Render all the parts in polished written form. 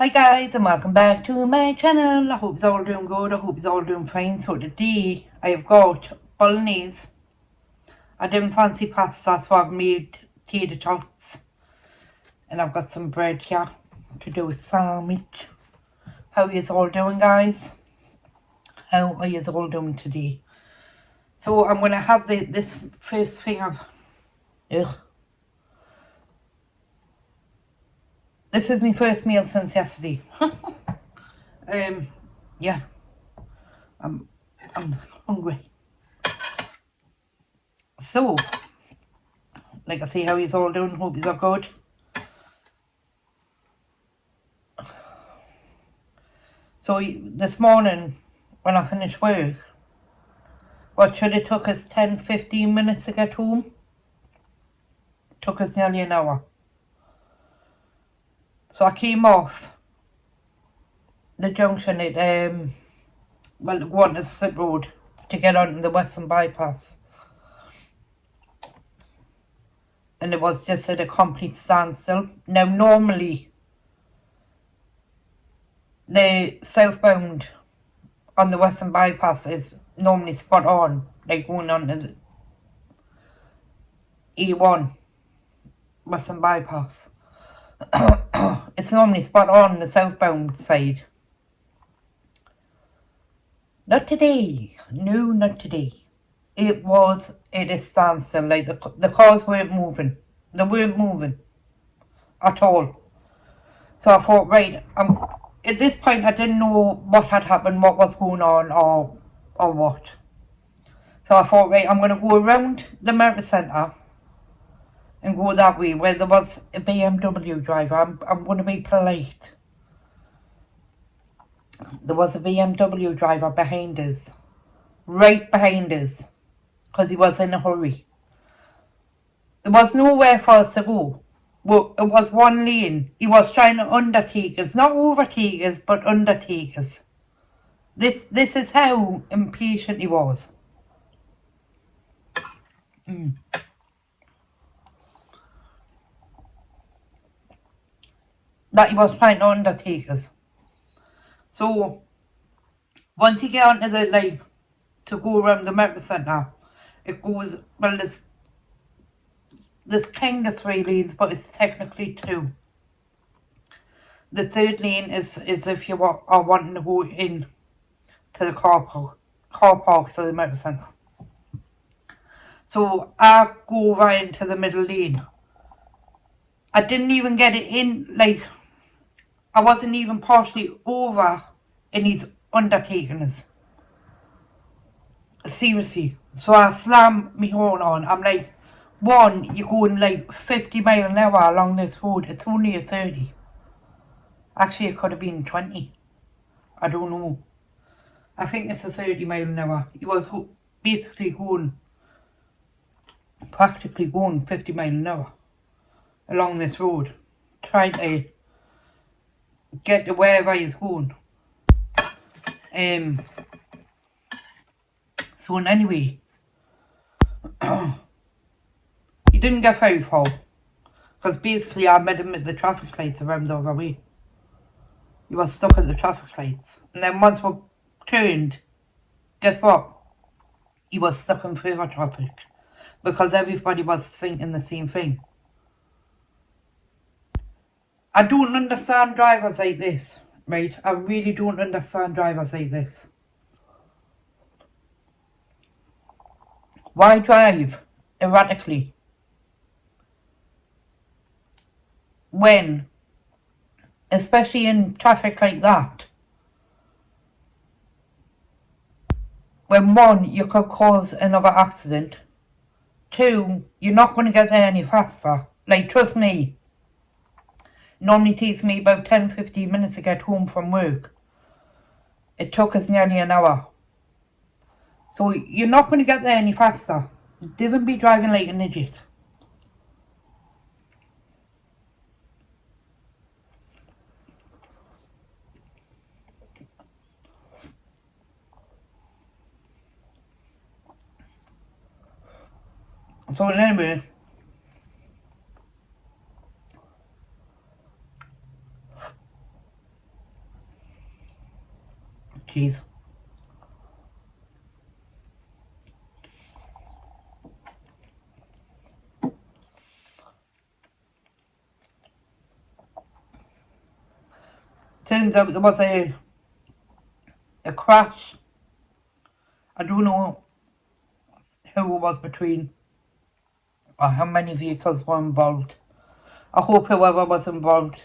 Hi guys and welcome back to my channel. I hope you're all doing good. I hope you're all doing fine. So today I have got Bolognaise. I didn't fancy pasta, so I've made tater tots. And I've got some bread here to do a sandwich. How are you all doing, guys? How are you all doing today? So I'm going to have this first thing of... Ugh. This is my first meal since yesterday. Yeah. I'm hungry. So, like I say, how you all doing? Hope you are good. So this morning, when I finished work, what should have took us 10-15 minutes to get home, took us nearly an hour. So I came off the junction at Bolognaise Road to get onto the Western Bypass, and it was just at a complete standstill. Now normally the southbound on the Western Bypass is normally spot on, like going on to the A1 Western Bypass. It's normally spot on the southbound side. Not today. No, not today. It was at a standstill. Like the cars weren't moving. They weren't moving at all. So I thought, right, at this point I didn't know what had happened, what was going on, or what. So I thought, right, I'm going to go around the Merit Centre and go that way where there was a BMW driver. I'm going to be polite. There was a BMW driver behind us, right behind us, because he was in a hurry. There was nowhere for us to go. Well, it was one lane. He was trying to undertake us, not overtake us, but undertake us. This is how impatient he was. That he was trying to undertake us. So, once you get onto the line to go around the Merit Centre, it goes, well, there's kind of 3 lanes, but it's technically 2. The 3rd lane is if you are wanting to go in to the car parks of the Merit Centre. So I go right into the middle lane. I didn't even get it in, like, I wasn't even partially over and he's undertaking us. Seriously. So I slam my horn on. I'm like, one, you're going like 50 miles an hour along this road. It's only a 30. Actually, it could have been 20. I don't know. I think it's a 30 miles an hour. He was basically practically going 50 miles an hour along this road, trying to get to wherever he's going. So anyway, he didn't get very far, because basically I met him at the traffic lights around the other way. He was stuck at the traffic lights. And then once we turned, guess what? He was stuck in further traffic, because everybody was thinking the same thing. I don't understand drivers like this, right? I really don't understand drivers like this. Why drive erratically when, especially in traffic like that, when 1, you could cause another accident, 2, you're not going to get there any faster. Like, trust me, it normally takes me about 10-15 minutes to get home from work. It took us nearly an hour. So you're not going to get there any faster. You didn't be driving like an idiot. So anyway, Jeez. Turns out there was a crash. I don't know who it was between or how many vehicles were involved. I hope whoever was involved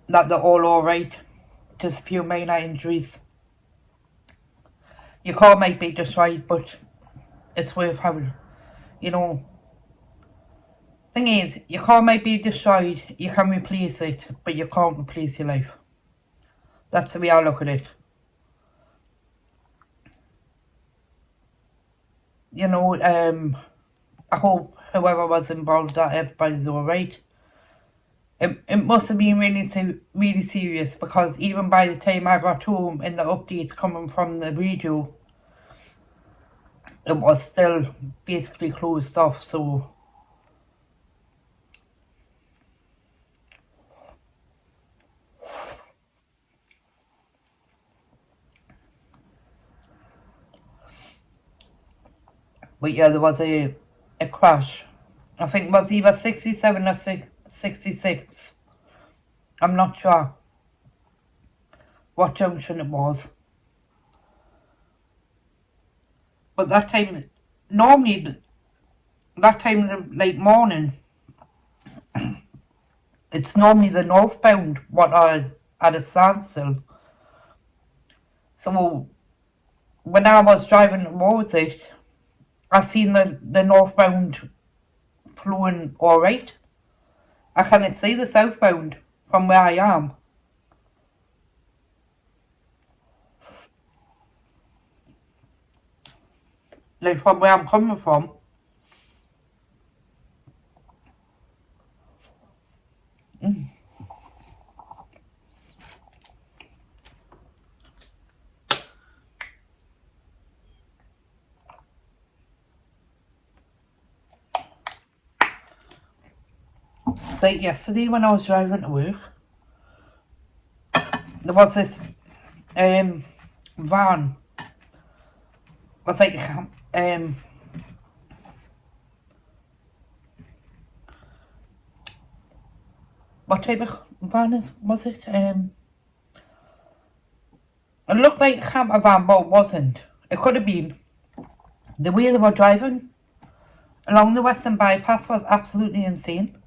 that they're all alright. Just a few minor injuries. Your car might be destroyed, but it's worth having. You know, thing is, your car might be destroyed, you can replace it, but you can't replace your life. That's the way I look at it. You know, I hope whoever was involved that everybody's alright. It must have been really serious, because even by the time I got home and the updates coming from the radio, it was still basically closed off, so but yeah, there was a crash. I think it was either 67 or 66. I'm not sure what junction it was. But that time, normally, that time of like morning, it's normally the northbound what are at a standstill. So when I was driving towards it, I seen the northbound flowing alright. I can't see the southbound from where I am. Like from where I'm coming from. Like yesterday when I was driving to work, there was this van. Was like what type of van was it? It looked like a camper van, but it wasn't. It could have been. The way they were driving along the Western Bypass was absolutely insane.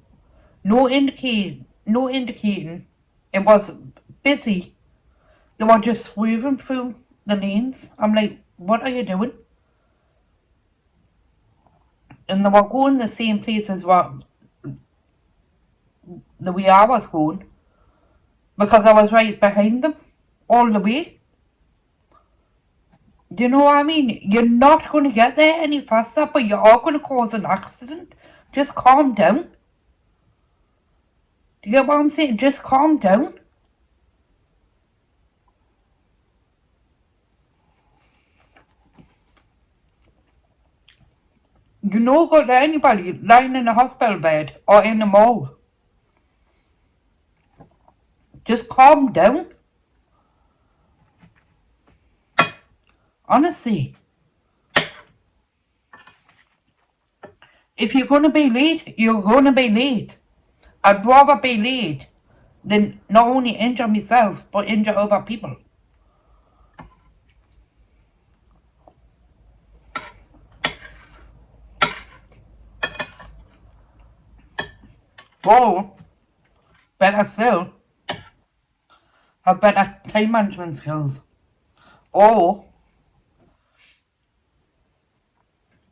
No indicating. It was busy. They were just swerving through the lanes. I'm like, what are you doing? And they were going the same place as what the way I was going, because I was right behind them all the way. Do you know what I mean? You're not going to get there any faster, but you are going to cause an accident. Just calm down. Do you get what I'm saying? Just calm down. You're not going to anybody lying in a hospital bed or in a morgue. Just calm down. Honestly. If you're going to be late, you're going to be late. I'd rather be late than not only injure myself, but injure other people. Or, better still, have better time management skills. Or,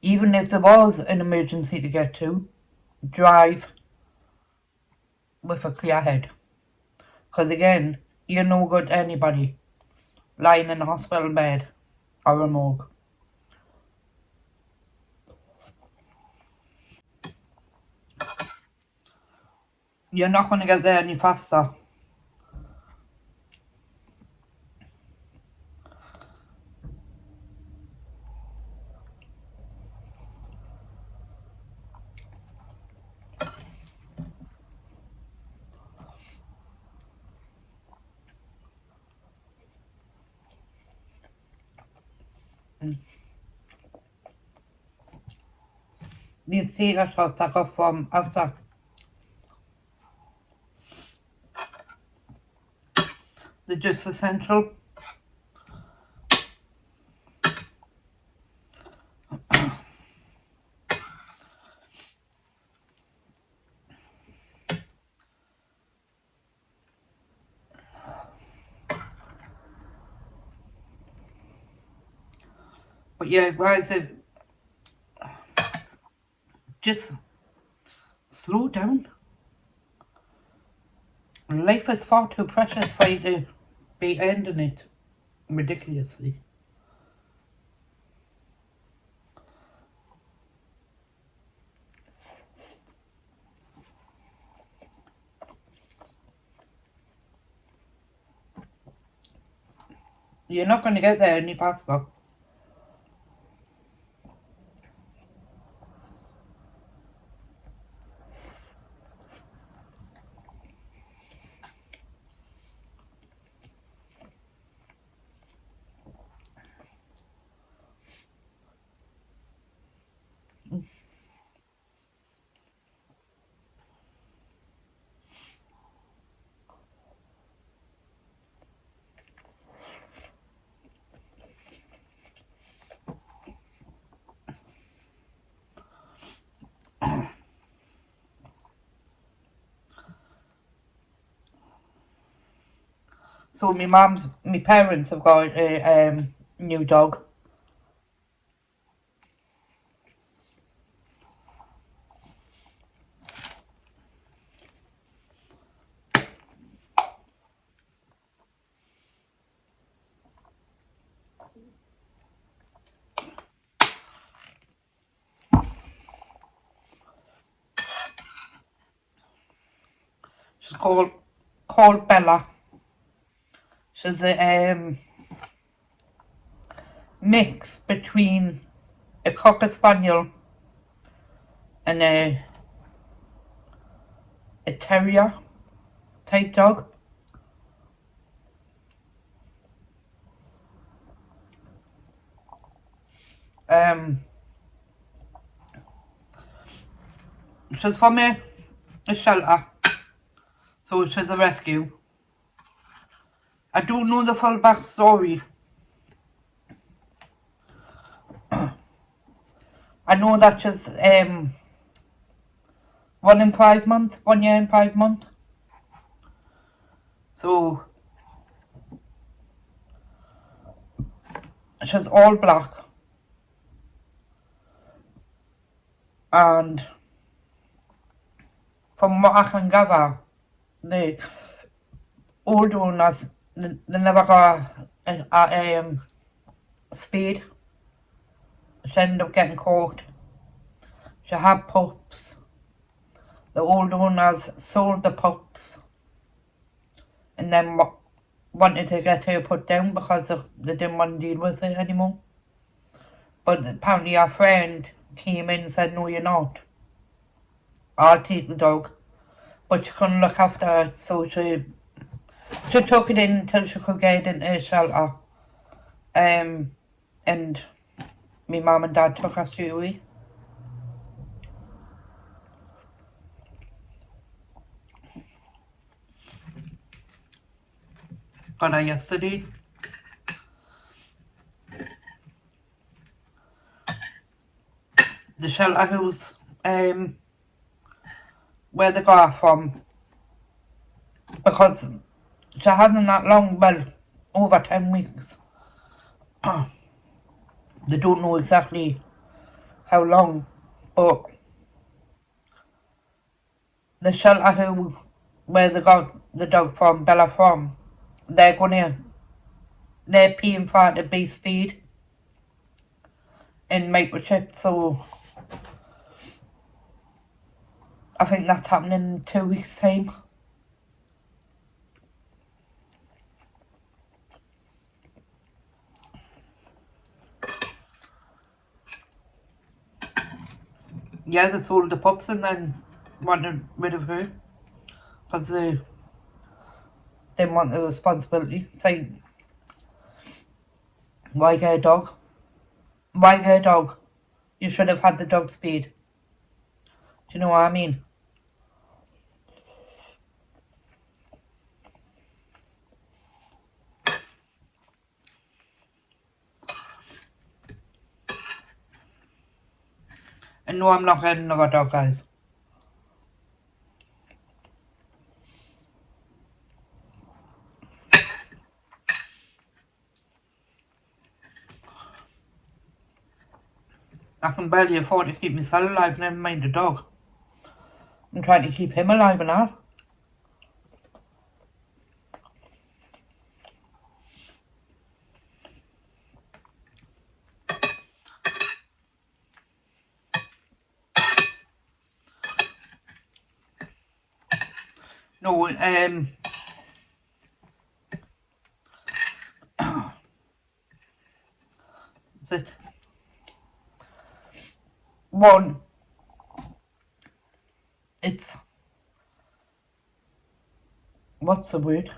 even if there was an emergency to get to, drive with a clear head. Because again, you're no good to anybody lying in a hospital bed or a morgue. You're not going to get there any faster. These tater tots I got from Asda. They're just essential. But yeah, guys, just slow down. Life is far too precious for you to be ending it ridiculously. You're not going to get there any faster. So my parents have got a new dog. She's called Bella. She's a mix between a Cocker Spaniel and a terrier type dog. She's from a shelter, so she's a rescue. I don't know the full backstory. I know that she's 1 year and 5 months. So she's all black, and from what I can gather, the old owners they never got a spade. She ended up getting caught. She had pups. The old owners sold the pups and then wanted to get her put down because they didn't want to deal with it anymore. But apparently our friend came in and said, no, you're not. I'll take the dog. But she couldn't look after it, so she took it in until she could get it into a shelter. And my mum and dad took her straight away. Got her yesterday. The shelter house, where they got her from, because she hasn't that long, well, over 10 weeks. They don't know exactly how long, but the shelter house where they got the dog from, Bella from, they're paying for her to be spayed in microchip, so I think that's happening in 2 weeks' time. Yeah, they sold the pups and then wanted rid of her because they didn't want the responsibility. It's like, why get a dog? Why get a dog? You should have had the dog spayed. Do you know what I mean? And no, I'm not getting another dog, guys. I can barely afford to keep myself alive, never mind the dog. I'm trying to keep him alive and all. No, is it? One, it's, what's the word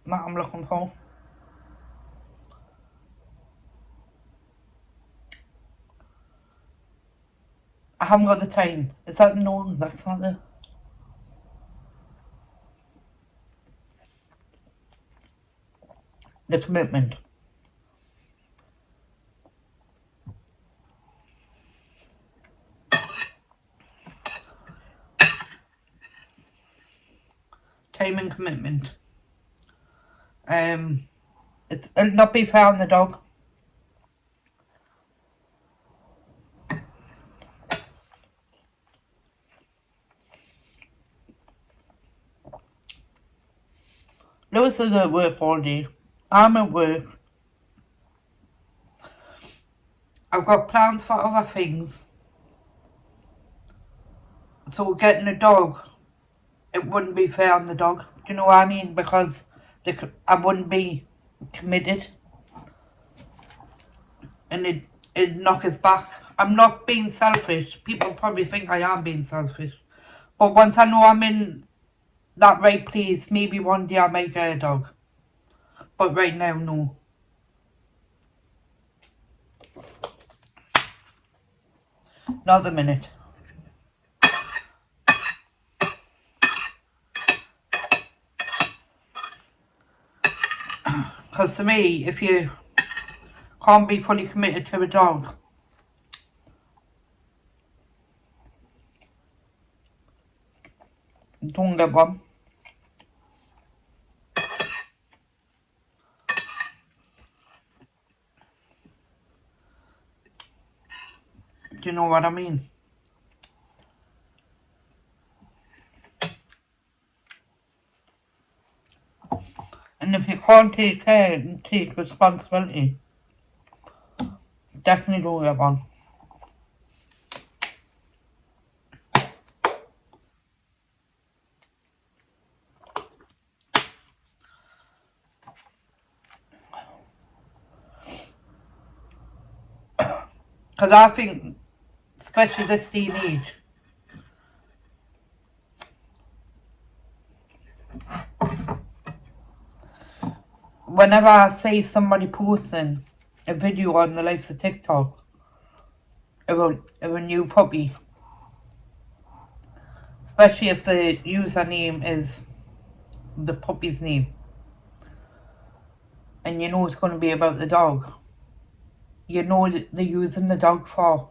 that I'm looking for? I haven't got the time. Is that no? That's not the commitment. Time and commitment. It'll not be fair on the dog. Lewis is at work all day. I'm at work. I've got plans for other things. So getting a dog, it wouldn't be fair on the dog. Do you know what I mean? Because I wouldn't be committed. And it'd knock us back. I'm not being selfish. People probably think I am being selfish. But once I know I'm in that right place, maybe one day I might get a dog. But right now, no. Not the minute. Because to me, if you can't be fully committed to a dog, don't get one. Do you know what I mean? And if you can't take care and take responsibility, definitely don't get one. Because I think, especially this day and age, whenever I see somebody posting a video on the likes of TikTok of a new puppy, especially if the username is the puppy's name, and you know it's going to be about the dog, you know they're using the dog for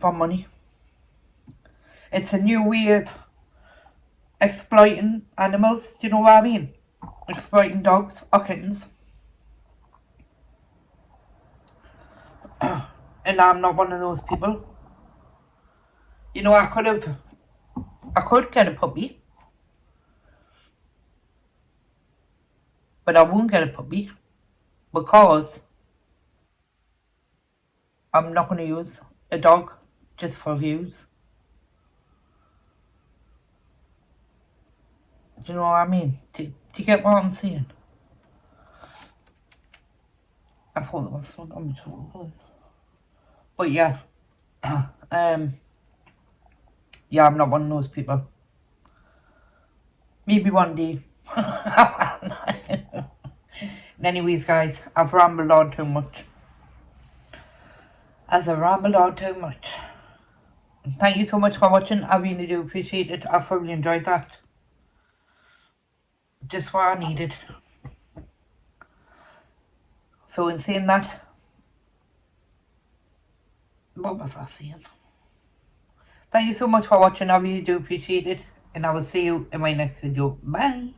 money. It's a new way of exploiting animals, you know what I mean? Exploiting dogs or kittens. And I'm not one of those people. You know, I could get a puppy, but I won't get a puppy because I'm not going to use a dog just for views. Do you know what I mean? Do you get what I'm saying? I thought there was something on my tongue. But yeah. Yeah, I'm not one of those people. Maybe one day. Anyways, guys, I've rambled on too much. as I rambled on too much. Thank you so much for watching. I really do appreciate it. I thoroughly enjoyed that. Just what I needed. So in saying that, what was I saying? Thank you so much for watching. I really do appreciate it. And I will see you in my next video. Bye.